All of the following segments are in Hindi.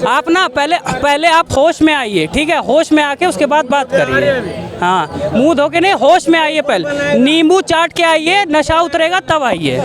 आप ना पहले आप होश में आइए, ठीक है? होश में आके उसके बाद बात करिए। हाँ, मुंह धो के नहीं, होश में आइए, पहले नींबू चाट के आइए, नशा उतरेगा तब आइए।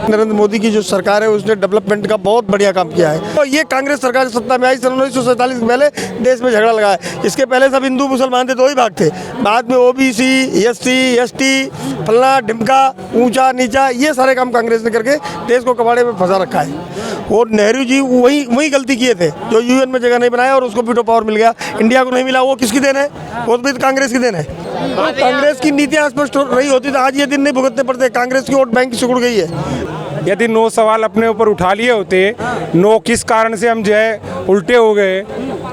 नरेंद्र मोदी की जो सरकार है उसने डेवलपमेंट का बहुत बढ़िया काम किया है। तो ये कांग्रेस सरकार सत्ता में आई सन 1947 के पहले देश में झगड़ा लगा है। इसके पहले सब हिंदू मुसलमान थे, दो ही भाग थे। बाद में ओबीसी, एससी, एसटी, फल्ला ढिमका, ऊंचा नीचा, ये सारे काम कांग्रेस ने करके देश को कबाड़े में फंसा रखा है। और नेहरू जी वही गलती किए थे, जो यूएन में जगह नहीं बनाया और उसको वीटो पावर मिल गया, इंडिया को नहीं मिला। वो किसकी देन है? वो भी कांग्रेस की देन है। तो कांग्रेस की नीतियाँ स्पष्ट रही होती तो आज ये दिन नहीं भुगतने पड़ते। कांग्रेस की वोट बैंक सिकुड़ गई है। यदि 9 सवाल अपने ऊपर उठा लिए होते, 9 किस कारण से हम जो है उल्टे हो गए,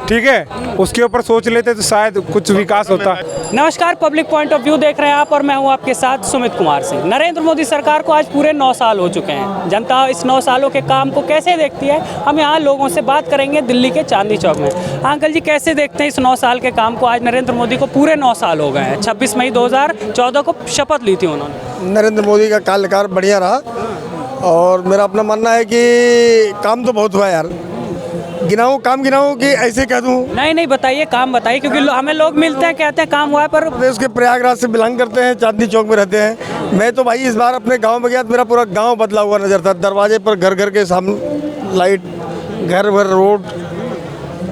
ठीक है, उसके ऊपर सोच लेते तो शायद कुछ विकास होता। नमस्कार, पब्लिक पॉइंट ऑफ व्यू देख रहे हैं आप और मैं हूं आपके साथ सुमित कुमार सिंह। नरेंद्र मोदी सरकार को आज पूरे 9 साल हो चुके हैं। जनता इस 9 सालों के काम को कैसे देखती है, हम यहाँ लोगों से बात करेंगे दिल्ली के चांदनी चौक में। अंकल जी, कैसे देखते हैं इस 9 साल के काम को? आज नरेंद्र मोदी को पूरे 9 साल हो गए हैं। 26 मई 2014 को शपथ ली थी उन्होंने। नरेंद्र मोदी का कार्यकाल बढ़िया रहा और मेरा अपना मानना है कि काम तो बहुत हुआ यार। काम गिनाऊं कि ऐसे कह दूं? नहीं, बताइए, काम बताइए, क्योंकि हमें लोग मिलते हैं कहते हैं काम हुआ है, पर प्रदेश के प्रयागराज से बिलोंग करते हैं, चांदनी चौक में रहते हैं। मैं तो भाई इस बार अपने गांव में गया तो मेरा पूरा गांव बदला हुआ नजर था। दरवाजे पर घर के सामने लाइट, घर भर रोड।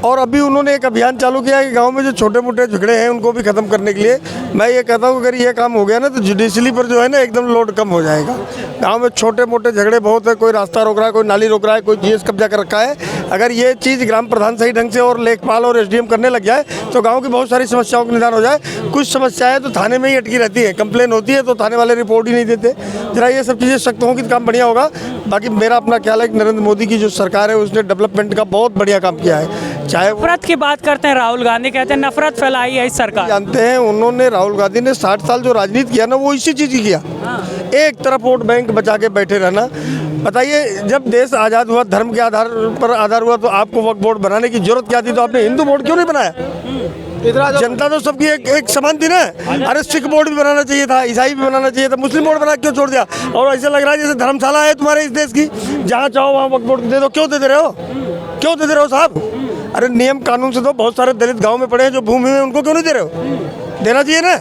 और अभी उन्होंने एक अभियान चालू किया है कि गांव में जो छोटे मोटे झगड़े हैं उनको भी ख़त्म करने के लिए। मैं ये कहता हूँ अगर ये काम हो गया ना तो जुडिशली पर जो है ना एकदम लोड कम हो जाएगा। गांव में छोटे मोटे झगड़े बहुत है, कोई रास्ता रोक रहा है, कोई नाली रोक रहा है, कोई जीएस कब्जा कर रखा है। अगर ये चीज़ ग्राम प्रधान सही ढंग से और लेखपाल और एसडीएम करने लग जाए तो गाँव की बहुत सारी समस्याओं का निदान हो जाए। कुछ समस्याएँ तो थाने में ही अटकी रहती है, कंप्लेन होती है तो थाने वाले रिपोर्ट ही नहीं देते। जरा ये सब चीज़ें सख्त होंगी तो काम बढ़िया होगा। बाकी मेरा अपना ख्याल है कि नरेंद्र मोदी की जो सरकार है उसने डेवलपमेंट का बहुत बढ़िया काम किया है। चाहे नफरत की बात करते हैं, राहुल गांधी कहते हैं नफरत फैलाई है इस सरकार। जानते हैं उन्होंने, राहुल गांधी ने 60 साल जो राजनीति किया ना वो इसी चीज़ की किया। एक तरफ वोट बैंक बचा के बैठे रहना। बताइए, जब देश आज़ाद हुआ, धर्म के आधार हुआ तो आपको वक्फ बोर्ड बनाने की जरूरत क्या थी? तो आपने हिंदू बोर्ड क्यों नहीं बनाया? जनता तो सबकी एक समान थी ना। अरे सिख बोर्ड भी बनाना चाहिए था, ईसाई भी बनाना चाहिए था, मुस्लिम बोर्ड बना क्यों छोड़ दिया? और ऐसा लग रहा है जैसे धर्मशाला है तुम्हारे इस देश की, जहाँ चाहो वहाँ वक्फ बोर्ड दे दो। क्यों दे रहे हो? क्यों दे रहे हो साहब? अरे नियम कानून से तो बहुत सारे दलित गांव में पड़े हैं जो भूमि में, उनको क्यों नहीं दे रहे हो? देना चाहिए ना।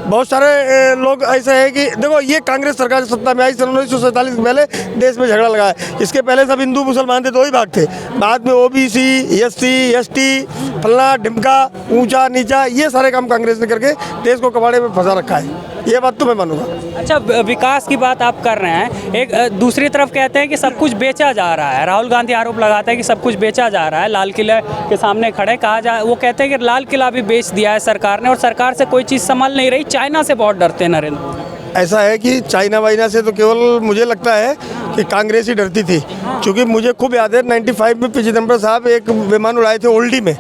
बहुत सारे लोग ऐसे हैं कि देखो, ये कांग्रेस सरकार सत्ता में आई सन 1947 के पहले देश में झगड़ा लगा है। इसके पहले सब हिंदू मुसलमान थे, दो ही भाग थे। बाद में ओबीसी, एससी, एसटी, फल्ला ढिमका, ऊंचा नीचा, ये सारे काम कांग्रेस ने करके देश को कबाड़े में फंसा रखा है। ये बात तो मैं मानूंगा। अच्छा, विकास की बात आप कर रहे हैं, एक दूसरी तरफ कहते हैं कि सब कुछ बेचा जा रहा है। राहुल गांधी आरोप लगाता है कि सब कुछ बेचा जा रहा है। लाल किले के सामने खड़े वो कहते हैं कि लाल किला भी बेच दिया है सरकार ने और सरकार से कोई चीज़ संभल नहीं रही। चाइना से बहुत डरते हैं नरेंद्र मोदी। ऐसा है कि चाइना वाइना से तो केवल मुझे लगता है कि कांग्रेस ही डरती थी, क्योंकि मुझे खूब याद है 95 में पी चिदम्बरम साहब एक विमान उड़ाए थे ओल्डी में।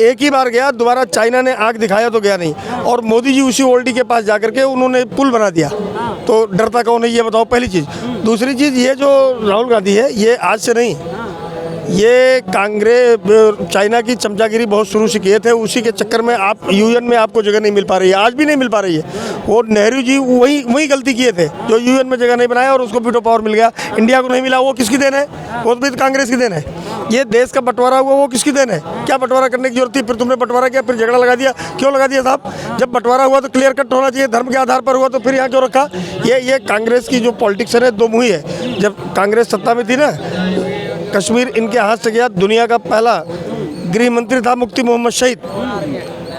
एक ही बार गया, दोबारा चाइना ने आग दिखाया तो गया नहीं। और मोदी जी उसी ओल्डी के पास जाकर के उन्होंने पुल बना दिया। तो डरता कौन है ये बताओ, पहली चीज़। दूसरी चीज़, ये जो राहुल गांधी है ये आज से नहीं, ये कांग्रेस चाइना की चमचागिरी बहुत शुरू से किए थे। उसी के चक्कर में आप यूएन में आपको जगह नहीं मिल पा रही है, आज भी नहीं मिल पा रही है। और नेहरू जी वही गलती किए थे, जो यूएन में जगह नहीं बनाया और उसको वीटो पावर मिल गया, इंडिया को नहीं मिला। वो किसकी देन है? वो भी कांग्रेस की देन है। ये देश का बंटवारा हुआ वो किसकी देन है? क्या बंटवारा करने की जरूरत थी? फिर तुमने बंटवारा किया, फिर झगड़ा लगा दिया। क्यों लगा दिया साहब? जब बंटवारा हुआ तो क्लियर कट होना चाहिए, धर्म के आधार पर हुआ तो फिर यहाँ क्यों रखा? ये कांग्रेस की जो पॉलिटिक्स है दो मुही है। जब कांग्रेस सत्ता में थी ना, कश्मीर इनके हाथ से गया। दुनिया का पहला गृह मंत्री था मुफ्ती मोहम्मद शहीद।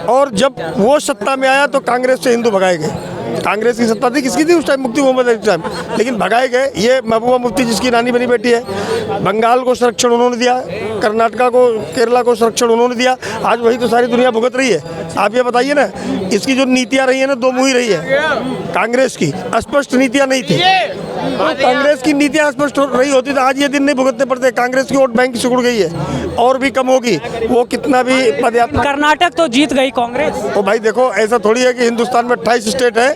और जब वो सत्ता में आया तो कांग्रेस से हिंदू भगाए गए। कांग्रेस की सत्ता थी, किसकी थी उस टाइम? मुफ्ती मोहम्मद उस टाइम, लेकिन भगाए गए। ये महबूबा मुफ्ती जिसकी नानी बनी बेटी है, बंगाल को संरक्षण उन्होंने दिया, कर्नाटका को, केरला को संरक्षण उन्होंने दिया। आज वही तो सारी दुनिया भुगत रही है। आप ये बताइए ना, इसकी जो नीतियाँ रही है ना दो मुही रही है कांग्रेस की। स्पष्ट नीतियाँ नहीं थी। कांग्रेस की नीतियाँ स्पष्ट रही होती तो आज ये दिन नहीं भुगतने पड़ते। कांग्रेस की वोट बैंक सिकुड़ गई है और भी कम होगी। वो कितना भी कर्नाटक तो जीत गई कांग्रेस। तो भाई देखो, ऐसा थोड़ी है कि हिंदुस्तान में 28 स्टेट है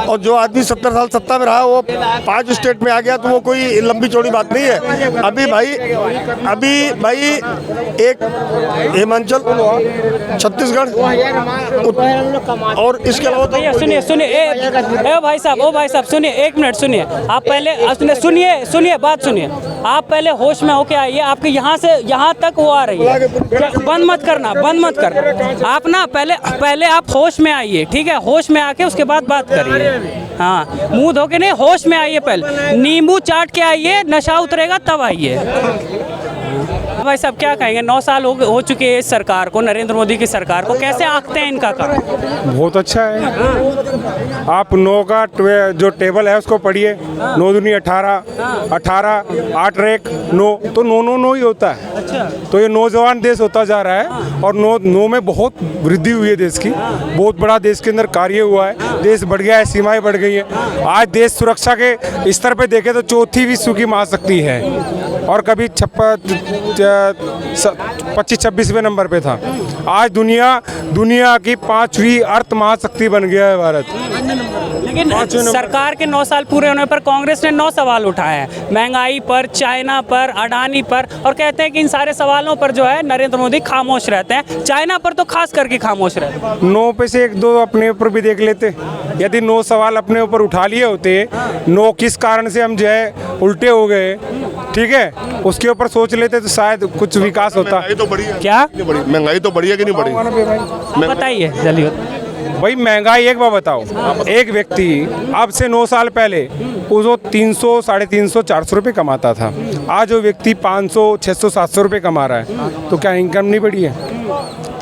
और जो आदमी 70 साल सत्ता में रहा वो 5 स्टेट में आ गया तो वो कोई लंबी चौड़ी बात नहीं है। अभी भाई एक हिमाचल, छत्तीसगढ़ और इसके अलावा सुनिए भाई साहब, सुनिए, 1 मिनट सुनिए। आप पहले सुनिए बात सुनिए। आप पहले होश में होके आइए, आपके यहाँ से यहाँ तक वो आ रही है। बंद मत कर। आप ना पहले आप होश में आइए, ठीक है? होश में आके उसके बाद बात करिए। हाँ, मुंह धो के नहीं, होश में आइए। पहले नींबू चाट के आइए, नशा उतरेगा तब आइए। भाई साहब क्या कहेंगे, 9 साल हो चुके हैं इस सरकार को, नरेंद्र मोदी की सरकार को, कैसे आंकते हैं इनका काम? बहुत अच्छा है। आप 9 का जो टेबल है उसको पढ़िए। 9 दूनी 18, 18 8 रेक 9, तो 9 ही होता है। अच्छा। तो ये नौजवान देश होता जा रहा है और 9 में बहुत वृद्धि हुई है देश की। बहुत बड़ा देश के अंदर कार्य हुआ है, देश बढ़ गया है, सीमाएं बढ़ गई है। आज देश सुरक्षा के स्तर पे देखें तो 4थी विश्व की महाशक्ति है और कभी 25-26वें नंबर पे था। आज दुनिया की 5वीं अर्थ महाशक्ति बन गया है भारत। लेकिन सरकार के 9 साल पूरे होने पर कांग्रेस ने 9 सवाल उठाए हैं, महंगाई पर, चाइना पर, अडानी पर, और कहते हैं कि इन सारे सवालों पर जो है नरेंद्र मोदी खामोश रहते हैं। चाइना पर तो खास करके खामोश रहते हैं। 9 पे से 1-2 अपने ऊपर भी देख लेते। यदि 9 सवाल अपने ऊपर उठा लिए होते, 9 किस कारण से हम जो है उल्टे हो गए, ठीक है, उसके ऊपर सोच लेते तो शायद कुछ विकास होता। महंगाई तो बढ़ी है। क्या महंगाई तो बढ़ी है कि नहीं बढ़ी? बताइए जल्दी। भाई महंगाई एक बार बताओ, एक व्यक्ति अब से 9 साल पहले वो 300, 350, 400 रुपये कमाता था। आज वो व्यक्ति 500, 600, 700 रुपये कमा रहा है। तो क्या इनकम नहीं बढ़ी है?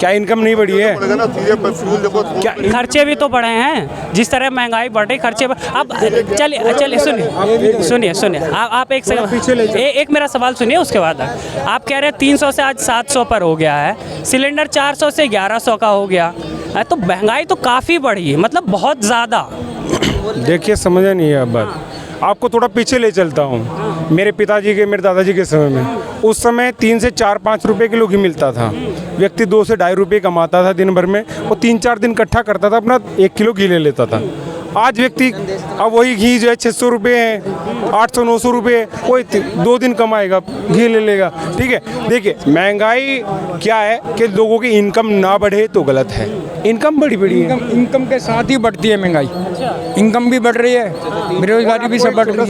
क्या इनकम नहीं बढ़ी है? क्या खर्चे भी तो बढ़े हैं, जिस तरह महंगाई बढ़ रही, खर्चे अब चलिए सुनिए आप एक सेकंड, एक मेरा सवाल सुनिए, उसके बाद आप कह रहे हैं 300 से आज 700 पर हो गया है, सिलेंडर 400 से 1100 का हो गया, तो महंगाई तो काफ़ी बढ़ी है, मतलब बहुत ज़्यादा। देखिए समझे नहीं है अब बात। आपको थोड़ा पीछे ले चलता हूँ। मेरे पिताजी के, मेरे दादाजी के समय में, उस समय 3 से 4-5 रुपए किलो घी मिलता था। व्यक्ति 2 से ढाई रुपये कमाता था दिन भर में, वो 3-4 दिन इकट्ठा करता था, अपना 1 किलो घी ले लेता था। आज व्यक्ति अब वही घी जो है 600 रुपये है, 800-900 रुपये, वो 2 दिन कमाएगा, घी ले लेगा, ठीक है। देखिए महंगाई क्या है कि लोगों की इनकम ना बढ़े तो गलत है। इनकम बड़ी है, इनकम के साथ ही बढ़ती है महंगाई। इनकम भी बढ़ रही है, बेरोजगारी भी सब बढ़ रही है।